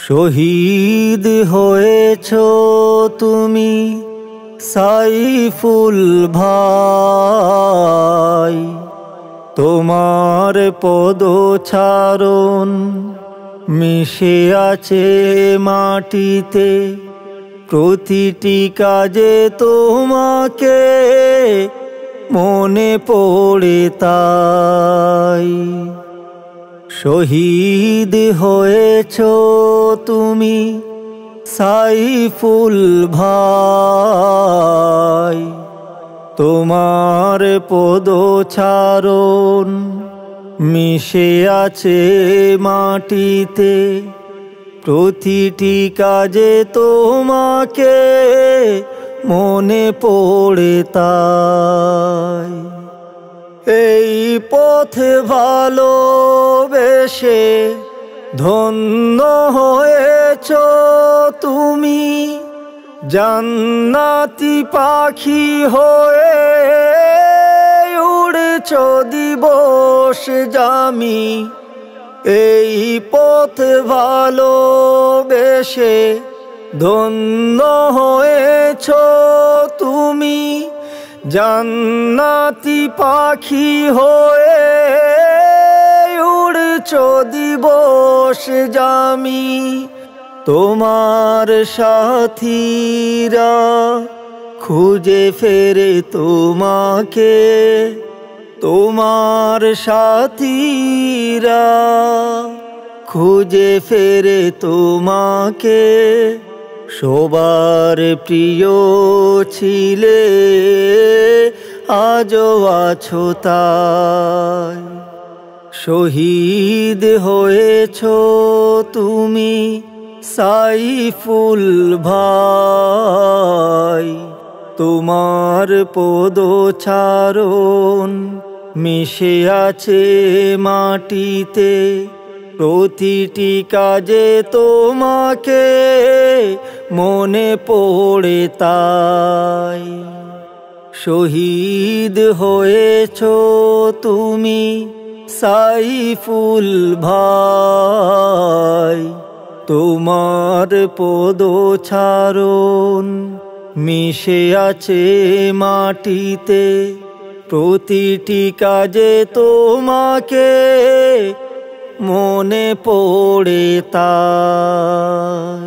শহীদ হয়েছ তুমি সাইফুল ভাই, তোমার পদচারণ মিশে আছে মাটিতে। প্রতিটি কাজে তোমাকে মনে পড়ে তাই। শহীদ হয়েছ তুমি সাইফুল ভাই, তোমার পদচারণ মিশে আছে মাটিতে। প্রতিটি কাজে তোমাকে মনে পড়ে তাই। এই পথে ভালোবেসে ধন্য হয়েছ তুমি, জান্নাতি পাখি হয়ে উড়েছ দিবস জামি। এই পথে ভালোবেসে ধন্য হয়েছ তুমি, জান্নাতি পাখি হয়ে উড়েছ দিবস জামি। তোমার সাথীরা খুঁজে ফেরে তোমাকে, তোমার সাথীরা খুঁজে ফেরে তোমাকে। সবার প্রিয় ছিলে আজও আছো তাই। শহীদ হয়েছ তুমি সাইফুল ভাই, তোমার পদচারণ মিশে আছে মাটিতে। প্রতিটি কাজে তোমাকে মনে পড়ে তাই। শহীদ হয়েছ তুমি সাইফুল ভাই, তোমার পদচারণ মিশে আছে মাটিতে। প্রতিটি কাজে তোমাকে মনে পড়ে তাই।